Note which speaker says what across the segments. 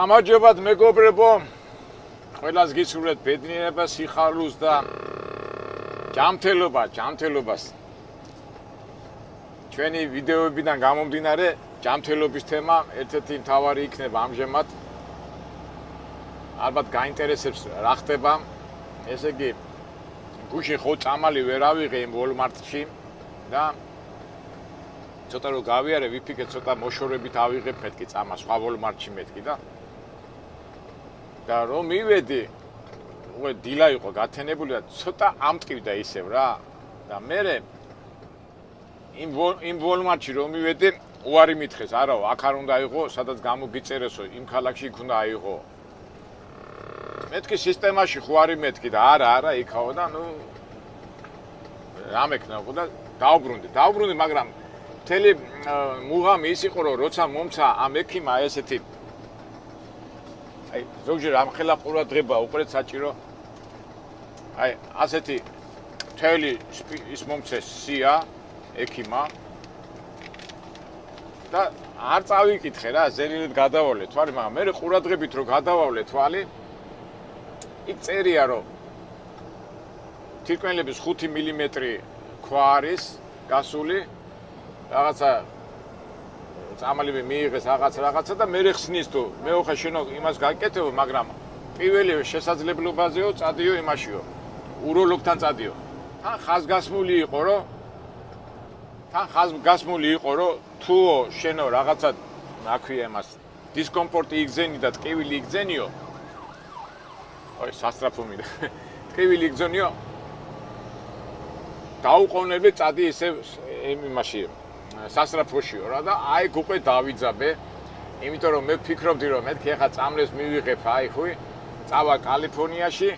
Speaker 1: გამარჯობათ მეგობრებო, ყველას გისურვებთ ბედნიერებას, სიხარულს და ჯანმრთელობას. ჩვენი ვიდეოებიდან გამომდინარე, ჯანმრთელობის თემა ერთ-ერთი მთავარი იქნება ამჟამად. ალბათ გაინტერესებს რა ხდება. ესე იგი, გუშინ ხო წამალი ვერ ავიღე იმ Walmart-ში და ცოტა რო გავიარე, ვიფიქრე ცოტა მოშორებით ავიღებ მეთქი წამა სხვა Walmart-ში მეთქი და რომ მივედი, უე დილა იყო გათენებული და ცოტა ამტკივდა ისევ რა. და მე იმ Walmart-ში რომ მივედი, უარი მითხეს, არაო, აქ არ უნდა აიღო, სადაც გამოგიწერესო, იმ ქალაქში იქ უნდა აიღო. მეთქი სისტემაში ხო არის მეთქი და არა, იქაო და ნუ რა მექნებო და დაუბრუნდი, მაგრამ მთელი მუღამი ის იყო, რომ როცა მომცა ამ ექიმა ესეთი აი ზოგჯერ ამხელა ყურადღება უყურეთ საჭირო. აი ასეთი მთელი ის მომცეს სია ექიმა და არ წავიკითხე რა, ზენილად გადავალე თვალი, მაგრამ მე ყურადღებით რომ გადავალე თვალი, იქ წერია რომ თირკმელების 5 მმ ქვა არის გასული, რაღაცა წამალები მიიღეს რაღაცა და მე ხსნის თუ მე ხა შენო იმას გაკეთებო, მაგრამ პირველი შესაძლებლობაზეო წადიო იმაშიო, უროლოგთან წადიო. თან ხაზგასმული იყო, რომ თუო შენო რაღაცა აქვია იმას დისკომფორტი იგზენი და ტკივილი იგზენიო. ой, სასტრაფო მინდა. ტკივილი იგზენიო. დაუყოვნებლივ წადი ისე იმაში სასტრაფოშიო რა და აი უკვე დავიძაბე, იმიტომ რომ მე ვფიქრობდი რომ მეთქი ახლა წამლებს მივიღებ, აი ხუი, წავა კალიფორნიაში.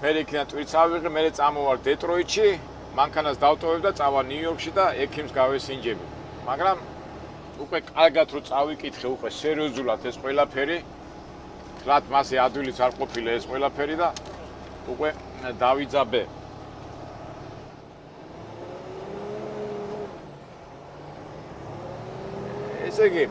Speaker 1: მე იქიდან ტვირთს ავიღე, მე წამოვალ დეტროიტში, მანქანას დავტოვებ და წავა ნიუ-იორკში და ექიმს გავესინჯები. მაგრამ უკვე კარგად რო წავიკითხე, უკვე სერიოზულად ეს ყველაფერი, თლათ მასე ადვილიც არ ყოფილა ეს ყველაფერი და უკვე დავიძაბე. ესე იგი,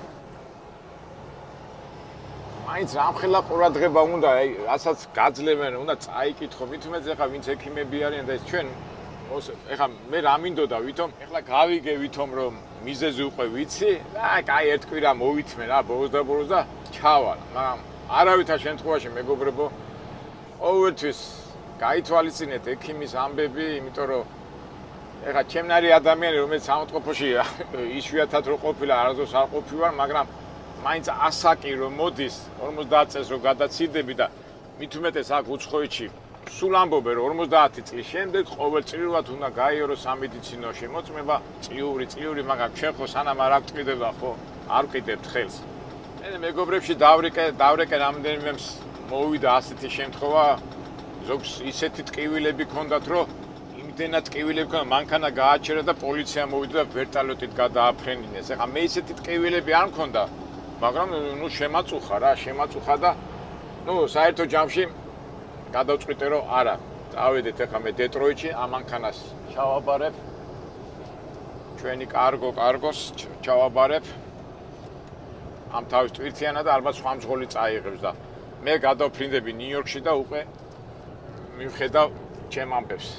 Speaker 1: მაინც ამხელა ყურადღება უნდა, რასაც გაძლევენ, უნდა წაიკითხო, მით უმეტეს ახლა ვინც ექიმები არიან და ეს ჩვენ ეხლა მე რა მინდოდა ვითომ, ეხლა გავიგე ვითომ რომ მიზეზი უკვე ვიცი, კაი ერთ კვირა მოვითმე რა, ბოლოს და ჩავალ, მაგრამ არავითარ შემთხვევაში მეგობრებო, ყოველთვის გაითვალისწინეთ ექიმის ამბები, იმიტომ რომ ეხლა ჩემნარი ადამიანი რომელიც სამოწყოფოში იშვიათად რო ყოფილა, არასდროს არ ყოფილვარ, მაგრამ მაინც ასაკი რომ მოდის 50 წელს რო გადაციდები და მით უმეტეს აქ უცხოეთში სულ ამბობენ რომ 50 წლის შემდეგ ყოველწლიურად უნდა გაიარო სამედიცინო შემოწმება, წლიური, მაგრამ ჩვენ ხო სანამ არ აკტყიდება ხო, არ ვყიდებთ ხელს. მე მეგობრებში დავრეკე რამდენიმე მოვიდა ასეთი შემთხვევა, ზოგს ისეთი ტკივილები ჰქონდათ რომ იმდენად ტკივილები ჰქონდა, მანქანა გააჩერა და პოლიცია მოვიდა და ვერტალოტით გადააფრენინეს. ეხლა მე ისეთი ტკივილები არ მქონდა, მაგრამ ნუ შემაწუხა და ნუ საერთო ჯამში გადავწყვიტე რომ არა, წავედეთ ეხლა მე დეტროიტში, ამ მანქანას ჩავაბარებ, ჩვენი კარგოს ჩავაბარებ, ამ თავის ტვირთიანა და ალბათ სხვა მძღოლი წაიღებს და მე გადავფრინდები ნიუ-იორკში და უკვე მივხედავ ჩემ ამბებს.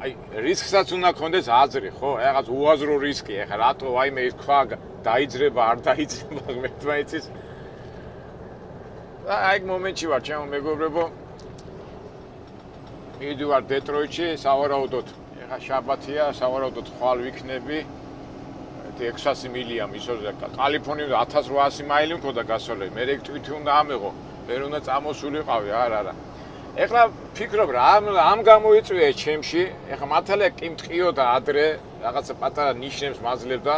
Speaker 1: აი რისკსაც უნდა გქონდეს აზრი, ხო? რაღაც უაზრო რისკი, ეხლა რატო აიმე ის ქვა დაიძრება, არ დაიძრება, მე თვითონიც აი მომენტში ვარ, ჩემო მეგობრებო. მივიდივარ დეტროიტში, სავარაუდოდ, ეხლა შაბათია, სავარაუდოდ ხვალ ვიქნები. 600 მილია მისოზე, კალიფორნიაში 1800 მაილი მქონდა გასვლელი. მე ეგ ტვირთი უნდა ამეღო, ვერ უნდა წამოსულიყავი, არა. ეხლა ფიქრობ რა, ამ გამოიწვია ჩემში, ეხლა მართალია კი მტყიოდა ადრე, რაღაცა პატარა ნიშნებს მაძლევდა,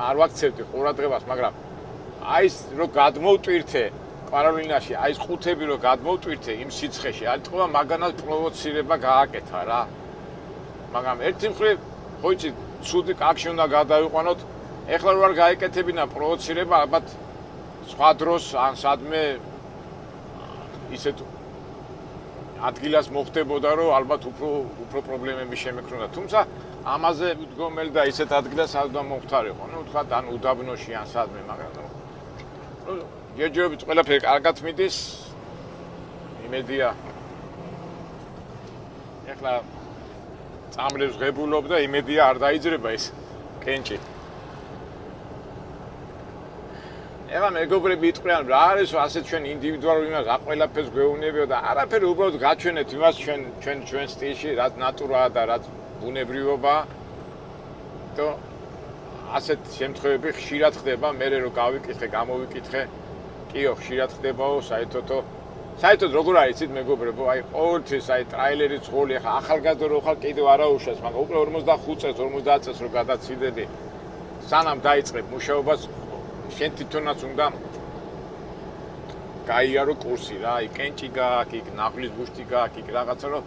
Speaker 1: არ ვაქცევდი ყურადღებას, მაგრამ აი ეს რო გადმოვტვირთე პარალინაში, აი ეს ყუთები რო გადმოვტვირთე იმ სიცხეში, აი თქო მაგანას პროვოცირება გააკეთა რა. მაგრამ ერთი მხრივ ხო იცი, ცუდი კავშირი უნდა გადავიყვანოთ, ეხლა რო არ გაეკეთებინა პროვოცირება, ალბათ სხვა დროს ან სადმე ისეთ ადგილას მოხდებოდა, რომ ალბათ უფრო პრობლემები შემექნოდა. თუმცა ამაზე უდგომელი და ისეთ ადგილას სადღა მომხდარიყო. ნუ თქვა ან უდაბნოში ან სადმე, მაგრამ ნუ ჯერჯერობით ყველაფერი კარგად მიდის. იმედია ეხლა წამლებს ღებულობ და იმედია არ დაიძრება ეს კენჭი. ეხლა მეგობრები იტყვიან რა არის ასე ჩვენ ინდივიდუალური იმას რა ყველაფერს გვეუბნებიო და არაფერი უბრალოდ გაჩვენეთ იმას ჩვენ სტილში რაც ნატურაა და რაც ბუნებრივობაა და ასეთ შემთხვევები ხშირად ხდება მე რო გავიკითხე გამოვიკითხე კიო ხშირად ხდებაო საერთოდ როგორ არის იცით მეგობრებო აი ყოველთვის აი ტრაილერის ძღოლი ახლა ახალგაზრდა რო ხარ კიდევ არა უშავს მაგრამ უკვე 45 წელს 50 წელს რო გადაციდები სანამ დაიწყებ მუშაობას შენ თვითონაც უნდა გაიარო კურსი რა აი კენჭი გააქვს იქ ნაღლის ბუშტი გააქვს იქ რაღაცა რომ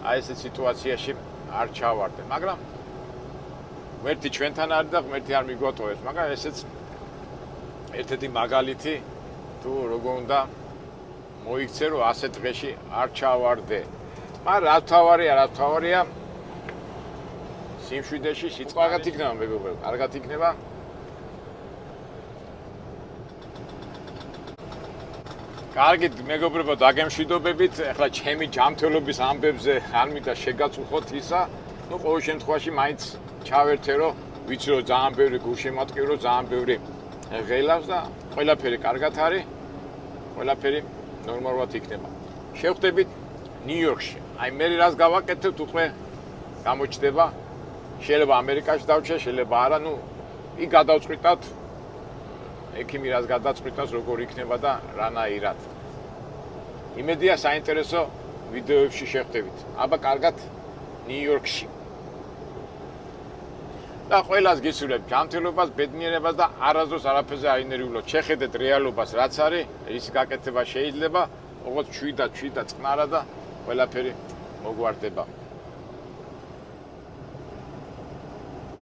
Speaker 1: აი ესეთ სიტუაციაში არ ჩავარდე მაგრამ ღმერთი ჩვენთან არის და ღმერთი არ მიგვატოვებს მაგრამ ესეც ერთ-ერთი მაგალითი თუ როგორ უნდა მოიქცე რომ ასეთ დღეში არ ჩავარდე მაგრამ რა თავარია სიმშვიდეში სიტყვაგად იქნება მეგობრებო კარგად იქნება კარგით მეგობრებო დაგემშვიდობებით ახლა ჩემი ჯანმრთელობის ამბებზე არ მინდა შეგაწუხოთ ისა ნუ ყოველ შემთხვევაში მაინც ჩავერთე რომ ვიცი რომ ძალიან ბევრი გულშემატკივრო ძალიან ბევრი ღელავს და ყველაფერი კარგად არის ყველაფერი ნორმალურად იქნება შევხვდებით ნიუ-იორკში აი მე რას გავაკეთებთ უკვე გამოჩნდება შეიძლება ამერიკაში დავჭე შეიძლება არა ნუ იქ გადავწყვიტავთ ექიმი რას გადაწყვიტავს როგორ იქნება და რანაირად იმედია საინტერესო ვიდეოებში შევხვდებით აბა კარგად ნიუ-იორკში და ყველას გისურვებ ჯანმრთელობას ბედნიერებას და არასდროს არაფერზე არ ინერვიულოთ შეხედეთ რეალობას რაც არის ის გაკეთება შეიძლება ოღონდ ჩვიდა წყნარა და ყველაფერი მოგვარდება